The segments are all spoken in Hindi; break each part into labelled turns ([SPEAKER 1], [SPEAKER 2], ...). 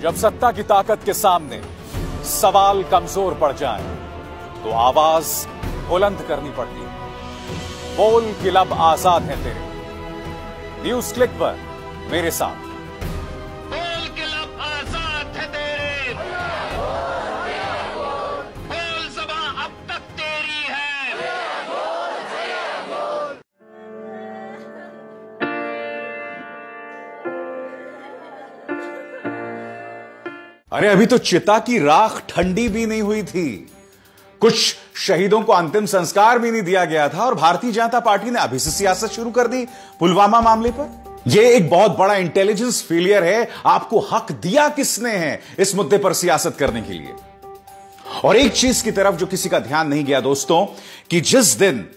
[SPEAKER 1] जब सत्ता की ताकत के सामने सवाल कमजोर पड़ जाएं, तो आवाज बुलंद करनी पड़ती है। बोल कि लब आजाद है तेरे। न्यूज क्लिक पर मेरे साथ।
[SPEAKER 2] बोल के लब आजाद है तेरे, बोल ज़बां अब तक तेरी है।
[SPEAKER 1] अरे अभी तो चिता की राख ठंडी भी नहीं हुई थी, कुछ शहीदों को अंतिम संस्कार भी नहीं दिया गया था और भारतीय जनता पार्टी ने अभी से सियासत शुरू कर दी पुलवामा मामले पर। यह एक बहुत बड़ा इंटेलिजेंस फेलियर है। आपको हक दिया किसने है इस मुद्दे पर सियासत करने के लिए? और एक चीज की तरफ जो किसी का ध्यान नहीं गया दोस्तों, कि जिस दिन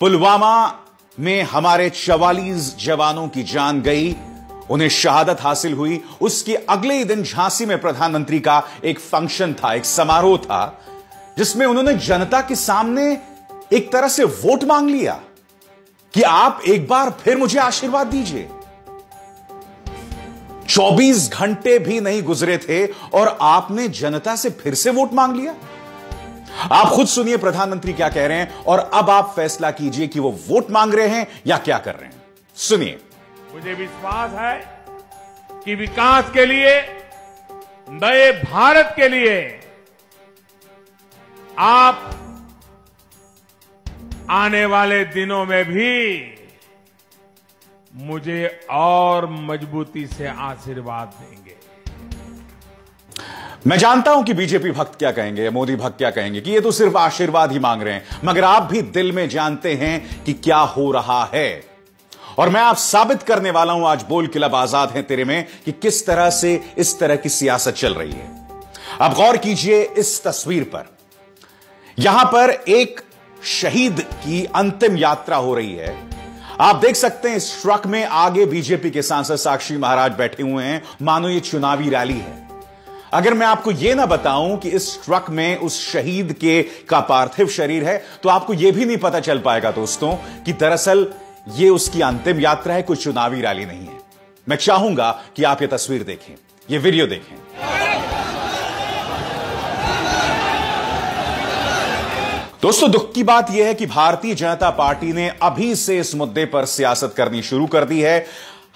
[SPEAKER 1] पुलवामा में हमारे 44 जवानों की जान गई, उन्हें शहादत हासिल हुई, उसके अगले ही दिन झांसी में प्रधानमंत्री का एक फंक्शन था, एक समारोह था, जिसमें उन्होंने जनता के सामने एक तरह से वोट मांग लिया कि आप एक बार फिर मुझे आशीर्वाद दीजिए। 24 घंटे भी नहीं गुजरे थे और आपने जनता से फिर से वोट मांग लिया। आप खुद सुनिए प्रधानमंत्री क्या कह रहे हैं और अब आप फैसला कीजिए कि वो वोट मांग रहे हैं या क्या कर रहे हैं। सुनिए।
[SPEAKER 3] मुझे विश्वास है कि विकास के लिए, नए भारत के लिए आप आने वाले दिनों में भी मुझे और मजबूती से आशीर्वाद देंगे।
[SPEAKER 1] मैं जानता हूं कि बीजेपी भक्त क्या कहेंगे, मोदी भक्त क्या कहेंगे कि ये तो सिर्फ आशीर्वाद ही मांग रहे हैं, मगर आप भी दिल में जानते हैं कि क्या हो रहा है। और मैं आप साबित करने वाला हूं आज बोल कि लब आजाद है तेरे में कि किस तरह से इस तरह की सियासत चल रही है। अब गौर कीजिए इस तस्वीर पर। यहां पर एक शहीद की अंतिम यात्रा हो रही है। आप देख सकते हैं इस ट्रक में आगे बीजेपी के सांसद साक्षी महाराज बैठे हुए हैं, मानो ये चुनावी रैली है। अगर मैं आपको यह ना बताऊं कि इस ट्रक में उस शहीद का पार्थिव शरीर है, तो आपको यह भी नहीं पता चल पाएगा दोस्तों कि दरअसल यह उसकी अंतिम यात्रा है, कोई चुनावी रैली नहीं है। मैं चाहूंगा कि आप यह तस्वीर देखें, यह वीडियो देखें। दोस्तों दुख की बात यह है कि भारतीय जनता पार्टी ने अभी से इस मुद्दे पर सियासत करनी शुरू कर दी है।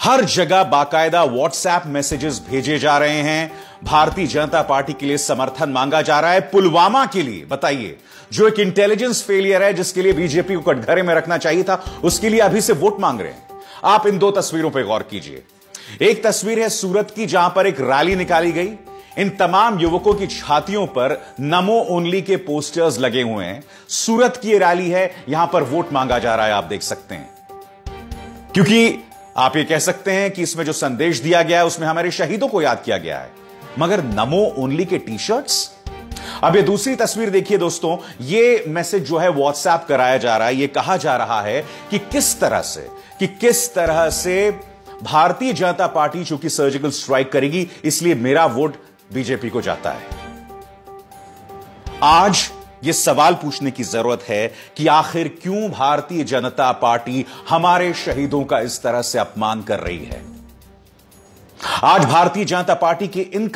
[SPEAKER 1] हर जगह बाकायदा व्हाट्सएप मैसेजेस भेजे जा रहे हैं, भारतीय जनता पार्टी के लिए समर्थन मांगा जा रहा है पुलवामा के लिए। बताइए, जो एक इंटेलिजेंस फेलियर है, जिसके लिए बीजेपी को कटघरे में रखना चाहिए था, उसके लिए अभी से वोट मांग रहे हैं। आप इन दो तस्वीरों पर गौर कीजिए। एक तस्वीर है सूरत की, जहां पर एक रैली निकाली गई। इन तमाम युवकों की छातियों पर नमो ओनली के पोस्टर्स लगे हुए हैं। सूरत की रैली है, यहां पर वोट मांगा जा रहा है, आप देख सकते हैं। क्योंकि आप ये कह सकते हैं कि इसमें जो संदेश दिया गया है उसमें हमारे शहीदों को याद किया गया है, मगर नमो ओनली के टी शर्ट्स। अब ये दूसरी तस्वीर देखिए दोस्तों, ये मैसेज जो है व्हाट्सएप कराया जा रहा है। ये कहा जा रहा है कि किस तरह से भारतीय जनता पार्टी चूंकि सर्जिकल स्ट्राइक करेगी, इसलिए मेरा वोट बीजेपी को जाता है। आज यह सवाल पूछने की जरूरत है कि आखिर क्यों भारतीय जनता पार्टी हमारे शहीदों का इस तरह से अपमान कर रही है। आज भारतीय जनता पार्टी के इन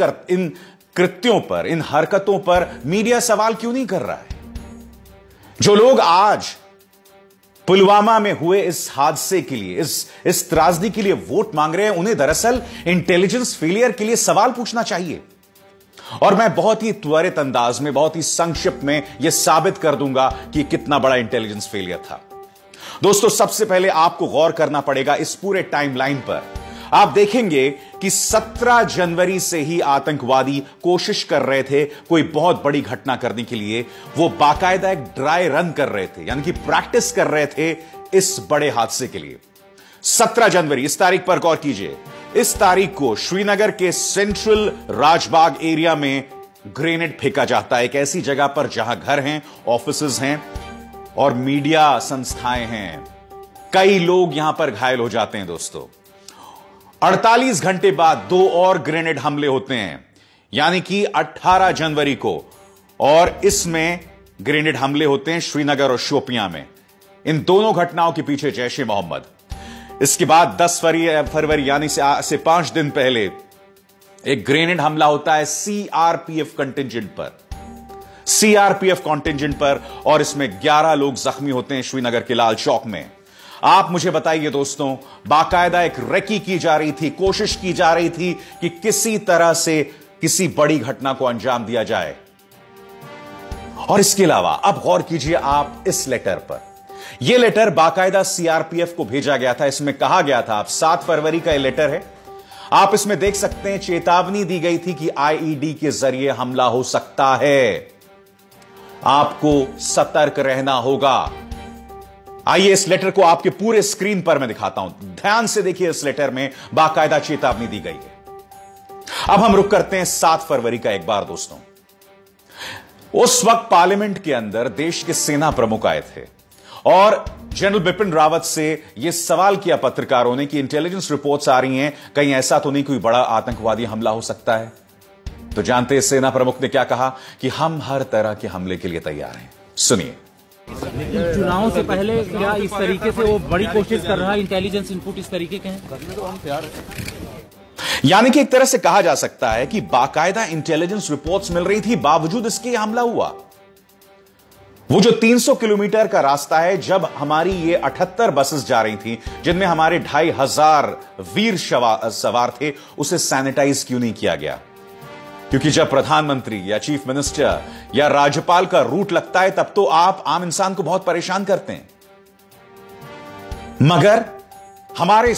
[SPEAKER 1] कृत्यों पर, इन हरकतों पर मीडिया सवाल क्यों नहीं कर रहा है। जो लोग आज पुलवामा में हुए इस हादसे के लिए, इस त्रासदी के लिए वोट मांग रहे हैं, उन्हें दरअसल इंटेलिजेंस फेलियर के लिए सवाल पूछना चाहिए। और मैं बहुत ही त्वरित अंदाज में, बहुत ही संक्षिप्त में यह साबित कर दूंगा कि कितना बड़ा इंटेलिजेंस फेलियर था। दोस्तों सबसे पहले आपको गौर करना पड़ेगा इस पूरे टाइमलाइन पर। आप देखेंगे कि 17 जनवरी से ही आतंकवादी कोशिश कर रहे थे कोई बहुत बड़ी घटना करने के लिए। वो बाकायदा एक ड्राई रन कर रहे थे, यानी कि प्रैक्टिस कर रहे थे इस बड़े हादसे के लिए। 17 जनवरी, इस तारीख पर गौर कीजिए। इस तारीख को श्रीनगर के सेंट्रल राजबाग एरिया में ग्रेनेड फेंका जाता है, एक ऐसी जगह पर जहां घर हैं, ऑफिसेज हैं और मीडिया संस्थाएं हैं। कई लोग यहां पर घायल हो जाते हैं दोस्तों। 48 घंटे बाद 2 और ग्रेनेड हमले होते हैं, यानी कि 18 जनवरी को, और इसमें ग्रेनेड हमले होते हैं श्रीनगर और शोपियां में। इन दोनों घटनाओं के पीछे जैश ए मोहम्मद। इसके बाद 10 फरवरी यानी से 5 दिन पहले एक ग्रेनेड हमला होता है सीआरपीएफ कंटिंजेंट पर, सीआरपीएफ कंटिंजेंट पर, और इसमें 11 लोग जख्मी होते हैं श्रीनगर के लाल चौक में। आप मुझे बताइए दोस्तों, बाकायदा एक रेकी की जा रही थी, कोशिश की जा रही थी कि किसी तरह से किसी बड़ी घटना को अंजाम दिया जाए। और इसके अलावा अब गौर कीजिए आप इस लेटर पर। यह लेटर बाकायदा सीआरपीएफ को भेजा गया था। इसमें कहा गया था, आप 7 फरवरी का यह लेटर है, आप इसमें देख सकते हैं चेतावनी दी गई थी कि आईईडी के जरिए हमला हो सकता है, आपको सतर्क रहना होगा। आइए इस लेटर को आपके पूरे स्क्रीन पर मैं दिखाता हूं, ध्यान से देखिए। इस लेटर में बाकायदा चेतावनी दी गई है। अब हम रुक करते हैं 7 फरवरी का एक बार दोस्तों। उस वक्त पार्लियामेंट के अंदर देश के सेना प्रमुख आए थे और जनरल बिपिन रावत से यह सवाल किया पत्रकारों ने कि इंटेलिजेंस रिपोर्ट्स आ रही हैं, कहीं ऐसा तो नहीं कोई बड़ा आतंकवादी हमला हो सकता है। तो जानते हैं सेना प्रमुख ने क्या कहा कि हम हर तरह के हमले के लिए तैयार हैं। सुनिए।
[SPEAKER 4] चुनाव से पहले क्या इस तरीके से वो बड़ी कोशिश कर रहा है, इंटेलिजेंस इनपुट इस तरीके के हैं?
[SPEAKER 1] यानी कि एक तरह से कहा जा सकता है कि बाकायदा इंटेलिजेंस रिपोर्ट्स मिल रही थी, बावजूद इसके यह हमला हुआ। वो जो 300 किलोमीटर का रास्ता है, जब हमारी ये 78 बसेस जा रही थी जिनमें हमारे 2500 वीर सवार थे, उसे सैनिटाइज क्यों नहीं किया गया? क्योंकि जब प्रधानमंत्री या चीफ मिनिस्टर या राज्यपाल का रूट लगता है, तब तो आप आम इंसान को बहुत परेशान करते हैं। मगर हमारे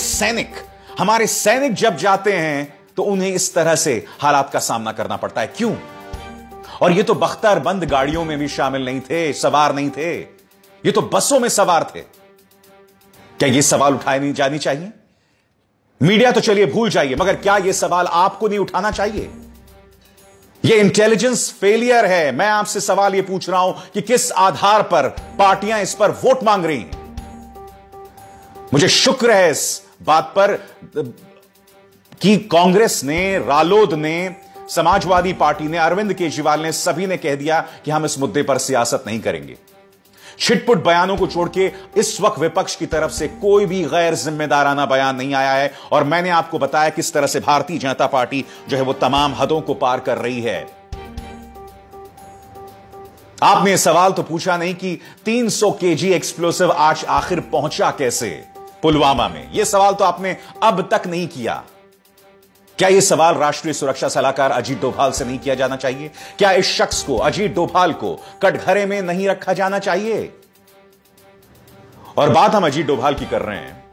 [SPEAKER 1] सैनिक जब जाते हैं तो उन्हें इस तरह से हालात का सामना करना पड़ता है। क्यों? और ये तो बख्तर बंद गाड़ियों में भी शामिल नहीं थे, सवार नहीं थे, ये तो बसों में सवार थे। क्या ये सवाल उठाए नहीं जानी चाहिए? मीडिया तो चलिए भूल जाइए, मगर क्या यह सवाल आपको नहीं उठाना चाहिए? यह इंटेलिजेंस फेलियर है। मैं आपसे सवाल यह पूछ रहा हूं कि किस आधार पर पार्टियां इस पर वोट मांग रही हैं। मुझे शुक्र है इस बात पर कि कांग्रेस ने, रालोद ने, समाजवादी पार्टी ने, अरविंद केजरीवाल ने, सभी ने कह दिया कि हम इस मुद्दे पर सियासत नहीं करेंगे। छिटपुट बयानों को छोड़ के इस वक्त विपक्ष की तरफ से कोई भी गैर जिम्मेदाराना बयान नहीं आया है। और मैंने आपको बताया किस तरह से भारतीय जनता पार्टी जो है वो तमाम हदों को पार कर रही है। आपने यह सवाल तो पूछा नहीं कि 300 केजी एक्सप्लोसिव आज आखिर पहुंचा कैसे पुलवामा में। यह सवाल तो आपने अब तक नहीं किया। क्या यह सवाल राष्ट्रीय सुरक्षा सलाहकार अजीत डोभाल से नहीं किया जाना चाहिए? क्या इस शख्स को, अजीत डोभाल को, कटघरे में नहीं रखा जाना चाहिए? और बात हम अजीत डोभाल की कर रहे हैं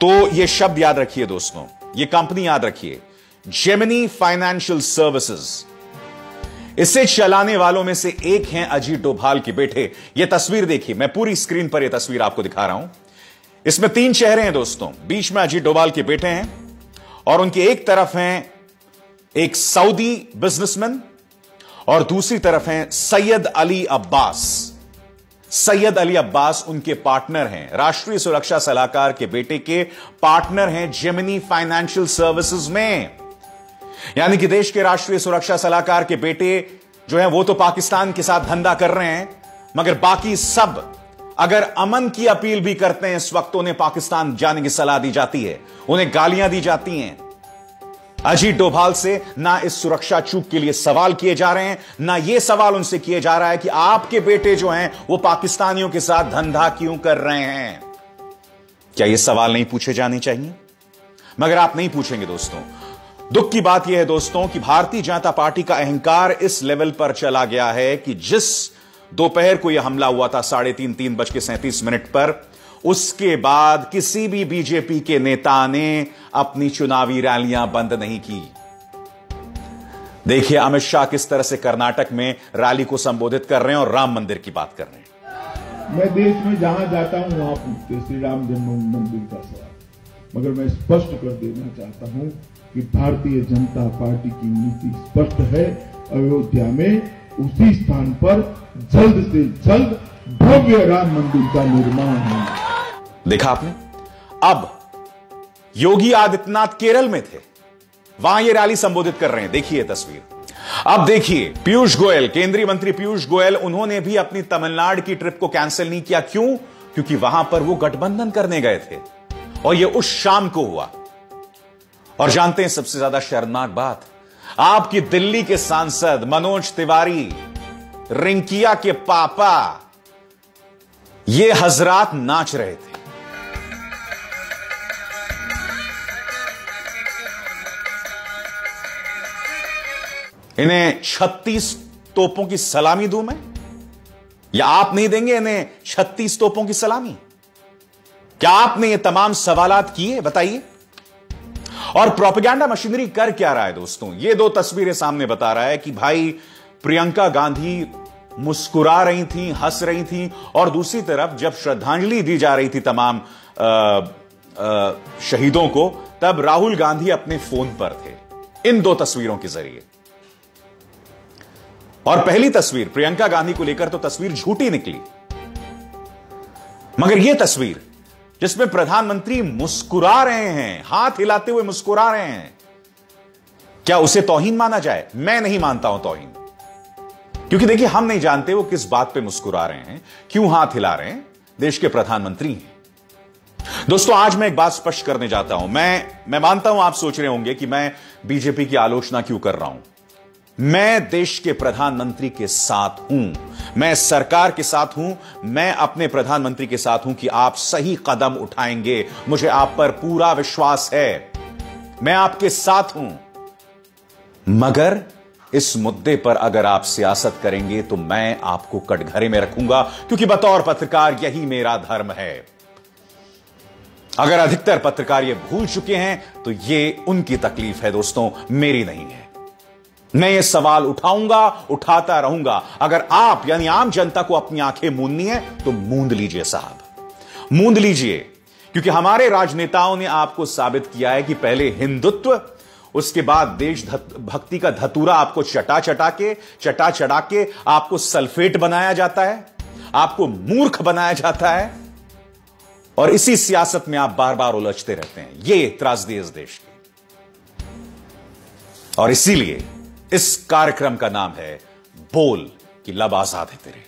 [SPEAKER 1] तो यह शब्द याद रखिए दोस्तों, यह कंपनी याद रखिए, जेमिनी फाइनेंशियल सर्विसेज। इसे चलाने वालों में से एक हैं अजीत डोभाल के बेटे। यह तस्वीर देखिए, मैं पूरी स्क्रीन पर यह तस्वीर आपको दिखा रहा हूं। इसमें 3 चेहरे हैं दोस्तों। बीच में अजीत डोभाल के बेटे हैं और उनके एक तरफ हैं एक सऊदी बिजनेसमैन और दूसरी तरफ हैं सैयद अली अब्बास। सैयद अली अब्बास उनके पार्टनर हैं, राष्ट्रीय सुरक्षा सलाहकार के बेटे के पार्टनर हैं जेमिनी फाइनेंशियल सर्विसेज में। यानी कि देश के राष्ट्रीय सुरक्षा सलाहकार के बेटे जो हैं वो तो पाकिस्तान के साथ धंधा कर रहे हैं, मगर बाकी सब अगर अमन की अपील भी करते हैं इस वक्त उन्हें पाकिस्तान जाने की सलाह दी जाती है, उन्हें गालियां दी जाती हैं। अजीत डोभाल से ना इस सुरक्षा चूक के लिए सवाल किए जा रहे हैं, ना यह सवाल उनसे किए जा रहा है कि आपके बेटे जो हैं वो पाकिस्तानियों के साथ धंधा क्यों कर रहे हैं। क्या यह सवाल नहीं पूछे जाने चाहिए? मगर आप नहीं पूछेंगे दोस्तों। दुख की बात यह है दोस्तों कि भारतीय जनता पार्टी का अहंकार इस लेवल पर चला गया है कि जिस दोपहर को यह हमला हुआ था 3:37 पर, उसके बाद किसी भी बीजेपी के नेता ने अपनी चुनावी रैलियां बंद नहीं की। देखिए अमित शाह किस तरह से कर्नाटक में रैली को संबोधित कर रहे हैं और राम मंदिर की बात कर रहे हैं।
[SPEAKER 5] मैं देश में जहां जाता हूं वहां पूछते श्री राम जन्मभूमि मंदिर का सवाल, मगर मैं स्पष्ट कर देना चाहता हूं कि भारतीय जनता पार्टी की नीति स्पष्ट है। अयोध्या में उसी स्थान पर जल्द से जल्द भव्य राम मंदिर का निर्माण है।
[SPEAKER 1] देखा आपने? अब योगी आदित्यनाथ केरल में थे, वहां ये रैली संबोधित कर रहे हैं। देखिए तस्वीर। अब देखिए पीयूष गोयल, केंद्रीय मंत्री पीयूष गोयल, उन्होंने भी अपनी तमिलनाडु की ट्रिप को कैंसिल नहीं किया। क्यों? क्योंकि वहां पर वो गठबंधन करने गए थे और यह उस शाम को हुआ। और जानते हैं सबसे ज्यादा शर्मनाक बात, आपकी दिल्ली के सांसद मनोज तिवारी, रिंकिया के पापा, ये हजरात नाच रहे थे। इन्हें 36 तोपों की सलामी दूं मैं, या आप नहीं देंगे इन्हें 36 तोपों की सलामी? क्या आपने ये तमाम सवालात किए? बताइए। और प्रोपेगेंडा मशीनरी कर क्या रहा है दोस्तों? ये दो तस्वीरें सामने बता रहा है कि भाई प्रियंका गांधी मुस्कुरा रही थी, हंस रही थी, और दूसरी तरफ जब श्रद्धांजलि दी जा रही थी तमाम शहीदों को, तब राहुल गांधी अपने फोन पर थे। इन दो तस्वीरों के जरिए। और पहली तस्वीर प्रियंका गांधी को लेकर तो तस्वीर झूठी निकली, मगर यह तस्वीर जिसमें प्रधानमंत्री मुस्कुरा रहे हैं, हाथ हिलाते हुए मुस्कुरा रहे हैं, क्या उसे तौहीन माना जाए? मैं नहीं मानता हूं तौहीन, क्योंकि देखिए हम नहीं जानते वो किस बात पे मुस्कुरा रहे हैं, क्यों हाथ हिला रहे हैं। देश के प्रधानमंत्री हैं। दोस्तों, आज मैं एक बात स्पष्ट करने जाता हूं। मैं मानता हूं आप सोच रहे होंगे कि मैं बीजेपी की आलोचना क्यों कर रहा हूं। मैं देश के प्रधानमंत्री के साथ हूं, मैं सरकार के साथ हूं, मैं अपने प्रधानमंत्री के साथ हूं कि आप सही कदम उठाएंगे। मुझे आप पर पूरा विश्वास है, मैं आपके साथ हूं। मगर इस मुद्दे पर अगर आप सियासत करेंगे तो मैं आपको कटघरे में रखूंगा, क्योंकि बतौर पत्रकार यही मेरा धर्म है। अगर अधिकतर पत्रकार ये भूल चुके हैं तो ये उनकी तकलीफ है दोस्तों, मेरी नहीं है। मैं ये सवाल उठाऊंगा, उठाता रहूंगा। अगर आप यानी आम जनता को अपनी आंखें मूंदनी है तो मूंद लीजिए साहब, मूंद लीजिए, क्योंकि हमारे राजनेताओं ने आपको साबित किया है कि पहले हिंदुत्व, उसके बाद देश भक्ति का धतूरा आपको चटा चढ़ा के आपको सल्फेट बनाया जाता है, आपको मूर्ख बनाया जाता है, और इसी सियासत में आप बार बार उलझते रहते हैं। ये त्रासदी इस देश की। और इसीलिए इस कार्यक्रम का नाम है बोल कि लब आजाद है तेरे।